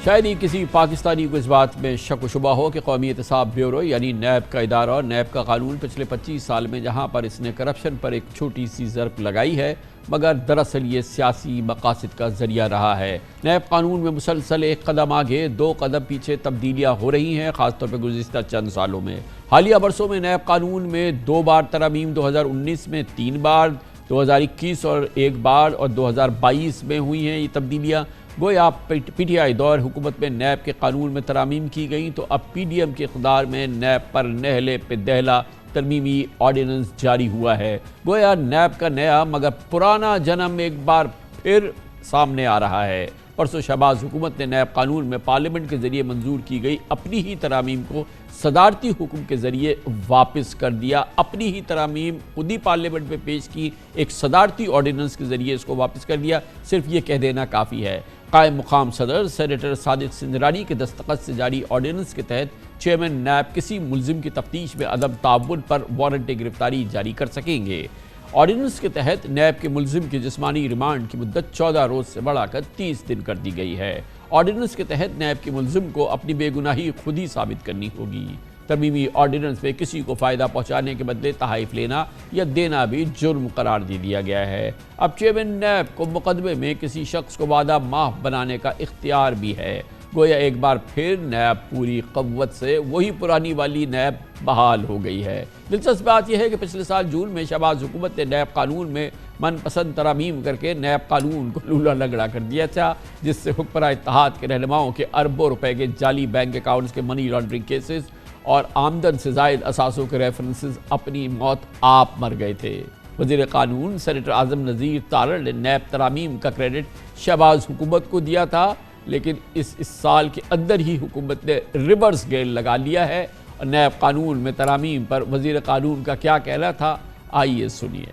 شاید ہی کسی پاکستانی کو اس بات میں شک و شبہ ہو کہ قومی احتساب بیورو یعنی نیب کا ادارہ اور نیب کا قانون پچھلے 25 سال میں جہاں پر اس نے کرپشن پر ایک چھوٹی سی ضرب لگائی ہے، مگر دراصل یہ سیاسی مقاصد کا ذریعہ رہا ہے۔ نیب قانون میں مسلسل ایک قدم آگے 2 قدم پیچھے تبدیلیاں ہو رہی ہیں، خاص طور پر گزشتہ چند سالوں میں۔ حالیہ برسوں میں نیب قانون میں 2 بار ترامیم، 2019 میں 3 بار، 2021 اور 1 بار اور 2022 میں ہوئی ہیں یہ تبدیلیاں۔ گویا پی ٹی آئی دور حکومت میں نیب کے قانون میں ترامیم کی گئیں تو اب پی ڈی ایم کے اقتدار میں نیب پر نہلے پہ دہلا ترمیمی آرڈیننس جاری ہوا ہے۔ گویا نیب کا نیا مگر پرانا جنم ایک بار پھر سامنے آ رہا ہے۔ پرسوں شہباز حکومت نے نیب قانون میں پارلیمنٹ کے ذریعے منظور کی گئی اپنی ہی ترامیم کو صدارتی حکم کے ذریعے واپس کر دیا۔ اپنی ہی ترامیم خود ہی پارلیمنٹ میں پیش کی، ایک صدارتی آرڈیننس کے ذریعے اس کو واپس کر دیا۔ صرف یہ کہہ دینا کافی ہے۔ قائم مقام صدر سینیٹر صادق سندرانی کے دستخط سے جاری آرڈیننس کے تحت چیئرمین نیب کسی ملزم کی تفتیش میں عدم تعاون پر وارنٹ گرفتاری جاری کر سکیں گے۔ آرڈیننس کے تحت نیب کے ملزم کی جسمانی ریمانڈ کی مدت 14 روز سے بڑھا کر 30 دن کر دی گئی ہے۔ آرڈیننس کے تحت نیب کے ملزم کو اپنی بے گناہی خود ہی ثابت کرنی ہوگی۔ ترمیمی آرڈیننس میں کسی کو فائدہ پہنچانے کے بدلے تحائف لینا یا دینا بھی جرم قرار دے دیا گیا ہے۔ اب چیئرمین نیب کو مقدمے میں کسی شخص کو وعدہ معاف بنانے کا اختیار بھی ہے۔ گویا ایک بار پھر نیب پوری قوت سے وہی پرانی والی نیب بحال ہو گئی ہے۔ دلچسپ بات یہ ہے کہ پچھلے سال جون میں شہباز حکومت نے نیب قانون میں من پسند ترامیم کر کے نیب قانون کو لولا لنگڑا کر دیا تھا، جس سے حکمراں اتحاد کے رہنماؤں کے اربوں روپے کے جعلی بینک اکاؤنٹس کے منی لانڈرنگ کیسز اور آمدن سے زائد اثاثوں کے ریفرنسز اپنی موت آپ مر گئے تھے۔ وزیر قانون سینیٹر اعظم نذیر تارڑ نے نیب ترامیم کا کریڈٹ شہباز حکومت کو دیا تھا، لیکن اس سال کے اندر ہی حکومت نے ریورس گیئر لگا لیا ہے۔ اور نیب قانون میں ترامیم پر وزیر قانون کا کیا کہنا تھا، آئیے سنیے۔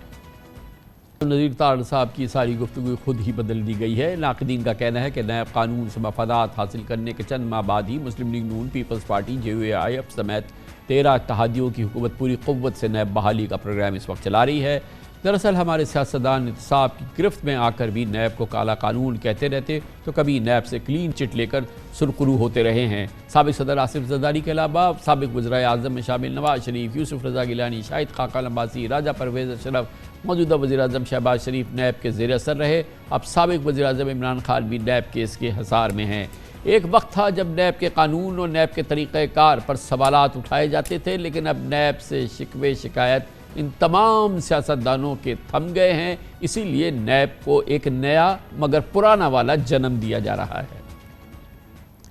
نذیر تارڑ صاحب کی ساری گفتگو خود ہی بدل دی گئی ہے۔ ناقدین کا کہنا ہے کہ نیب قانون سے مفادات حاصل کرنے کے چند ماہ بعد ہی Muslim League Noon, People's Party, J U A F سمیت 13 اتحادیوں کی حکومت پوری قوت سے نیب بحالی کا پروگرام اس وقت چلا رہی ہے۔ دراصل ہمارے سیاستدان احتساب کی گرفت میں آ کر بھی نیب کو کالا قانون کہتے رہتے تو کبھی نیب سے کلین چٹ لے کر سرخرو ہوتے رہے ہیں۔ سابق صدر آصف زرداری کے علاوہ سابق وزرائے اعظم میں شامل نواز شریف، یوسف رضا گیلانی، شاہد خاقان عباسی، راجہ پرویز اشرف، موجودہ وزیر اعظم شہباز شریف نیب کے زیر اثر رہے۔ اب سابق وزیر اعظم عمران خان بھی نیب کیس کے حصار میں ہیں۔ ایک وقت تھا جب نیب کے قانون اور نیب کے طریقہ کار پر سوالات اٹھائے جاتے تھے، لیکن اب نیب سے شکوے شکایت ان تمام سیاستدانوں کے تھم گئے ہیں۔ اسی لیے نیب کو ایک نیا مگر پرانا والا جنم دیا جا رہا ہے۔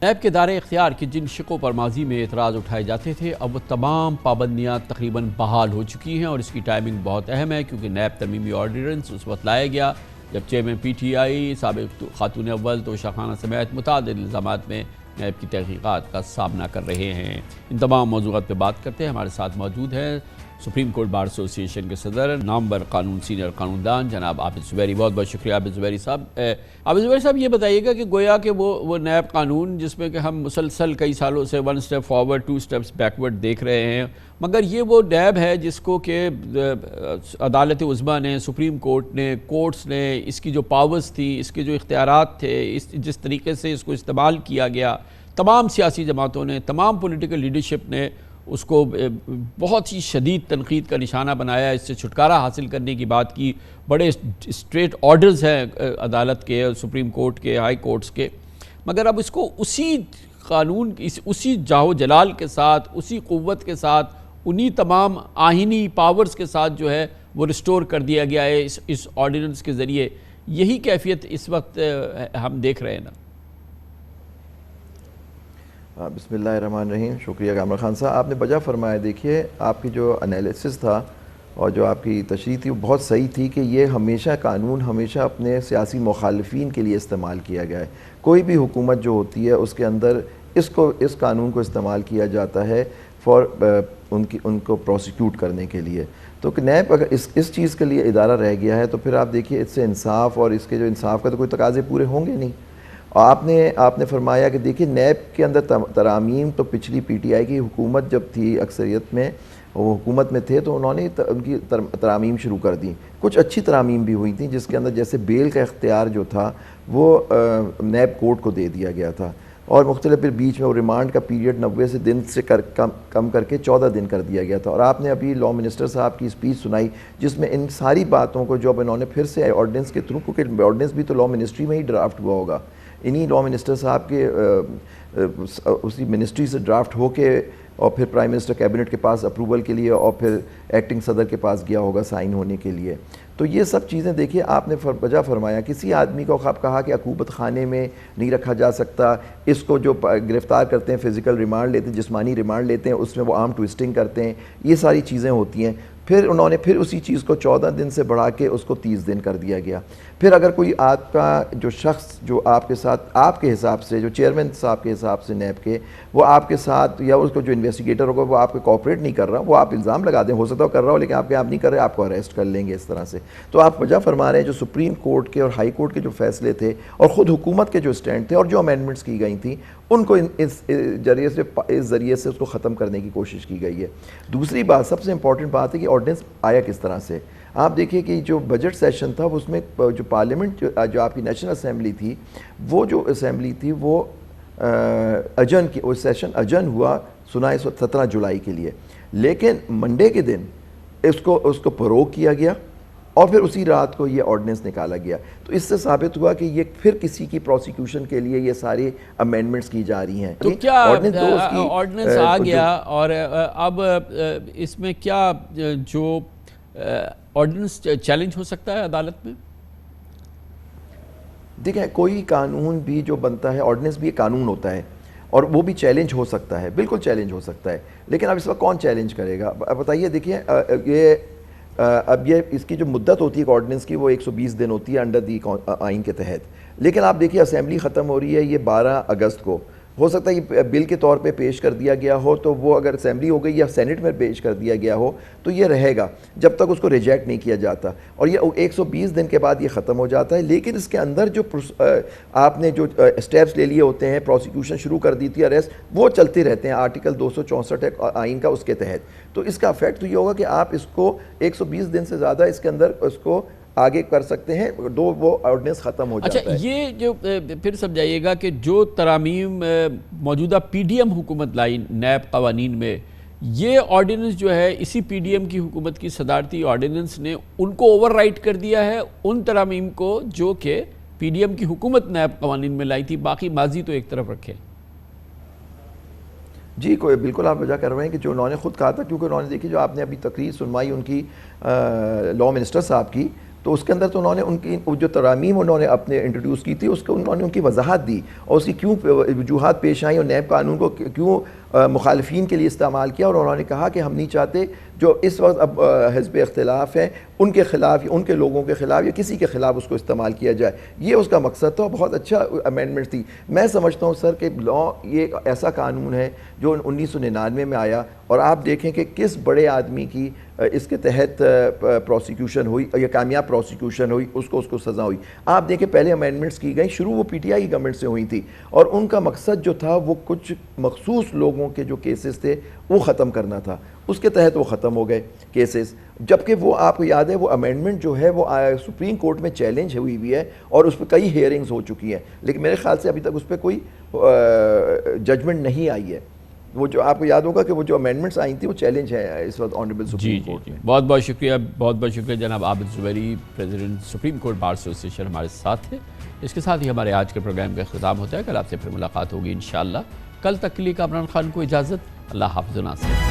نیب کے دائرہ اختیار کی جن شقوں پر ماضی میں اعتراض اٹھائے جاتے تھے، اب وہ تمام پابندیاں تقریباً بحال ہو چکی ہیں، اور اس کی ٹائمنگ بہت اہم ہے کیونکہ نیب ترمیمی آرڈیننس اس وقت لایا گیا جب چیئرمین پی ٹی آئی سابق خاتون اول توشہ خانہ سمیت متعدد الزامات میں نیب کی تحقیقات کا سامنا کر رہے ہیں۔ ان تمام موضوعات پہ بات کرتے ہیں۔ ہمارے ساتھ موجود ہیں سپریم کورٹ بار ایسوسی ایشن کے صدر، نامور قانون سینئر قانون دان جناب عابد زبیری۔ بہت بہت شکریہ عابد زبیری صاحب۔ عابد زبیری صاحب، یہ بتائیے گا کہ گویا کہ وہ نیب قانون جس میں کہ ہم مسلسل کئی سالوں سے 1 اسٹیپ فارورڈ 2 اسٹیپس بیکورڈ دیکھ رہے ہیں، مگر یہ وہ نیب ہے جس کو کہ عدالت عظمیٰ نے، سپریم کورٹ نے، کورٹس نے، اس کی جو پاورز تھی، اس کے جو اختیارات تھے، جس طریقے سے اس کو استعمال کیا گیا، تمام سیاسی جماعتوں نے، تمام پولیٹیکل لیڈرشپ نے اس کو بہت ہی شدید تنقید کا نشانہ بنایا، اس سے چھٹکارا حاصل کرنے کی بات کی۔ بڑے اسٹریٹ آرڈرز ہیں عدالت کے، سپریم کورٹ کے، ہائی کورٹس کے، مگر اب اس کو اسی قانون، اسی جاہ و جلال کے ساتھ، اسی قوت کے ساتھ، انہی تمام آئینی پاورز کے ساتھ جو ہے وہ ریسٹور کر دیا گیا ہے اس آرڈیننس کے ذریعے۔ یہی کیفیت اس وقت ہم دیکھ رہے ہیں نا۔ بسم اللہ الرحمن الرحیم۔ شکریہ کامران خان صاحب، آپ نے بجا فرمایا۔ دیکھیے، آپ کی جو انالیسس تھا اور جو آپ کی تشریح تھی وہ بہت صحیح تھی کہ یہ ہمیشہ قانون ہمیشہ اپنے سیاسی مخالفین کے لیے استعمال کیا گیا ہے۔ کوئی بھی حکومت جو ہوتی ہے اس کے اندر اس قانون کو استعمال کیا جاتا ہے ان کو پروسیکیوٹ کرنے کے لیے۔ تو نیب اگر اس چیز کے لیے ادارہ رہ گیا ہے تو پھر آپ دیکھیے اس سے انصاف اور اس کے جو انصاف کا تو کوئی تقاضے پورے ہوں گے نہیں۔ اور آپ نے فرمایا کہ دیکھیے نیب کے اندر ترامیم تو پچھلی پی ٹی آئی کی حکومت جب تھی اکثریت میں، وہ حکومت میں تھے تو انہوں نے ان کی ترامیم شروع کر دی۔ کچھ اچھی ترامیم بھی ہوئی تھیں جس کے اندر جیسے بیل کا اختیار جو تھا وہ نیب کورٹ کو دے دیا گیا تھا، اور مختلف پھر بیچ میں وہ ریمانڈ کا پیریڈ 90 دن سے کم کر کے 14 دن کر دیا گیا تھا. اور آپ نے ابھی لا منسٹر صاحب کی اسپیچ سنائی جس میں ان ساری باتوں کو جو اب انہوں نے پھر سے آرڈیننس کے تھرو، کیونکہ آرڈیننس بھی تو لا منسٹری میں ہی ڈرافٹ ہوا ہوگا، انہی لا منسٹر صاحب کے اسی منسٹری سے ڈرافٹ ہو کے اور پھر پرائم منسٹر کیبنٹ کے پاس اپروول کے لیے اور پھر ایکٹنگ صدر کے پاس گیا ہوگا سائن ہونے کے لیے. تو یہ سب چیزیں دیکھیے آپ نے بجا فرمایا. کسی آدمی کو آپ کہا کہ عقوبت خانے میں نہیں رکھا جا سکتا، اس کو جو گرفتار کرتے ہیں فزیکل ریمانڈ لیتے ہیں، جسمانی ریمانڈ لیتے ہیں، اس میں وہ آرم ٹوئسٹنگ کرتے ہیں، یہ ساری چیزیں ہوتی ہیں. پھر انہوں نے پھر اسی چیز کو 14 دن سے بڑھا کے اس کو 30 دن کر دیا گیا. پھر اگر کوئی آپ کا جو شخص جو آپ کے ساتھ آپ کے حساب سے جو چیئرمین صاحب کے حساب سے نیب کے وہ آپ کے ساتھ یا اس کو جو انویسٹیگیٹر ہوگا وہ آپ کو کوآپریٹ نہیں کر رہا، وہ آپ الزام لگا دیں، ہو سکتا ہے کر رہا ہو لیکن آپ نہیں کر رہے، آپ کو اریسٹ کر لیں گے اس طرح سے. تو آپ وجہ فرما رہے ہیں جو سپریم کورٹ کے اور ہائی کورٹ کے جو فیصلے تھے اور خود حکومت کے جو اسٹینڈ تھے اور جو امینڈمنٹس کی گئی تھیں ان کو اس ذریعے سے اس کو ختم کرنے کی کوشش کی گئی ہے. دوسری بات سب سے امپورٹنٹ بات ہے کہ آرڈیننس آیا کس طرح سے. آپ دیکھیے کہ جو بجٹ سیشن تھا اس میں جو پارلیمنٹ جو آپ کی نیشنل اسمبلی تھی وہ جو اسمبلی تھی وہ اجن کی وہ سیشن اجن ہوا 17 جولائی کے لیے، لیکن منڈے کے دن اس کو پروگ کیا گیا اور پھر اسی رات کو یہ آرڈیننس نکالا گیا. تو اس سے ثابت ہوا کہ یہ پھر کسی کی پروسیکیوشن کے لیے یہ ساری امینڈمنٹس کی جا رہی ہیں. تو کیا آرڈیننس آ گیا اور اب اس میں کیا جو آرڈیننس چیلنج ہو سکتا ہے عدالت میں؟ دیکھیں کوئی قانون بھی جو بنتا ہے، آرڈیننس بھی ایک قانون ہوتا ہے اور وہ بھی چیلنج ہو سکتا ہے، بالکل چیلنج ہو سکتا ہے. لیکن اب اس وقت کون چیلنج کرے گا؟ بتائیے. دیکھیے اب یہ اس کی جو مدت ہوتی ہے آرڈیننس کی وہ 120 دن ہوتی ہے انڈر دی آئین کے تحت. لیکن آپ دیکھیے اسمبلی ختم ہو رہی ہے یہ 12 اگست کو. ہو سکتا ہے یہ بل کے طور پہ پیش کر دیا گیا ہو تو وہ اگر اسمبلی ہو گئی یا سینٹ میں پیش کر دیا گیا ہو تو یہ رہے گا جب تک اس کو ریجیکٹ نہیں کیا جاتا اور یہ 120 دن کے بعد یہ ختم ہو جاتا ہے. لیکن اس کے اندر جو آپ نے جو اسٹیپس لے لیے ہوتے ہیں، پروسیکیوشن شروع کر دی تھی، اریسٹ وہ چلتے رہتے ہیں آرٹیکل 264 آئین کا اس کے تحت. تو اس کا افیکٹ تو یہ ہوگا کہ آپ اس کو 120 دن سے زیادہ اس کے اندر اس کو آگے کر سکتے ہیں، وہ آرڈیننس ختم ہو جاتا ہے. اچھا یہ جو پھر سمجھائیے گا کہ جو ترامیم موجودہ پی ڈی ایم حکومت لائی نیب قوانین میں، یہ آرڈیننس جو ہے اسی پی ڈی ایم کی حکومت کی صدارتی آرڈیننس نے ان کو اوور رائٹ کر دیا ہے ان ترامیم کو جو کہ پی ڈی ایم کی حکومت نیب قوانین میں لائی تھی، باقی ماضی تو ایک طرف رکھے. جی بالکل آپ وجہ کر رہے ہیں کہ جو انہوں نے خود کہا تھا، کیونکہ انہوں نے دیکھی جو آپ نے ابھی تقریر سنوائی ان کی لا منسٹر صاحب کی، تو اس کے اندر تو انہوں نے ان کی جو ترامیم انہوں نے اپنے انٹروڈیوس کی تھی اس کو انہوں نے ان کی وضاحت دی اور اس کی کیوں وجوہات پیش آئیں اور نیب قانون کو کیوں مخالفین کے لیے استعمال کیا. اور انہوں نے کہا کہ ہم نہیں چاہتے جو اس وقت اب حزب اختلاف ہیں ان کے خلاف یا ان کے لوگوں کے خلاف یا کسی کے خلاف اس کو استعمال کیا جائے. یہ اس کا مقصد تھا. بہت اچھا امینڈمنٹ تھی. میں سمجھتا ہوں سر کہ لا یہ ایسا قانون ہے جو 1999 میں آیا اور آپ دیکھیں کہ کس بڑے آدمی کی اس کے تحت پروسیکیوشن ہوئی یا کامیاب پروسیکیوشن ہوئی، اس کو سزا ہوئی. آپ دیکھیں پہلے امینڈمنٹس کی گئی، شروع وہ پی ٹی آئی گورنمنٹ سے ہوئی تھی اور ان کا مقصد جو تھا وہ کچھ مخصوص لوگوں کے جو کیسز تھے وہ ختم کرنا تھا. اس کے تحت وہ ختم ہو گئے کیسز، جبکہ وہ آپ کو یاد ہے وہ امینڈمنٹ جو ہے وہ سپریم کورٹ میں چیلنج ہوئی ہے اور اس پہ کئی ہیئرنگز ہو چکی ہیں، لیکن میرے خیال سے ابھی تک اس پہ کوئی ججمنٹ نہیں آئی ہے. وہ جو آپ کو یاد ہوگا کہ وہ جو امینڈمنٹس آئی تھیں وہ چیلنج ہے اس وقت آنریبل سپریم کورٹ میں. بہت بہت شکریہ، بہت بہت شکریہ جناب Abid Zuberi, president Supreme Court Bar Association ہمارے ساتھ تھے. اس کے ساتھ ہی ہمارے آج کے پروگرام کا اختتام ہوتا ہے. کل آپ سے پھر ملاقات ہوگی انشاءاللہ. کل تک کے لیے کامران خان کو اجازت. اللہ حافظ و ناصر.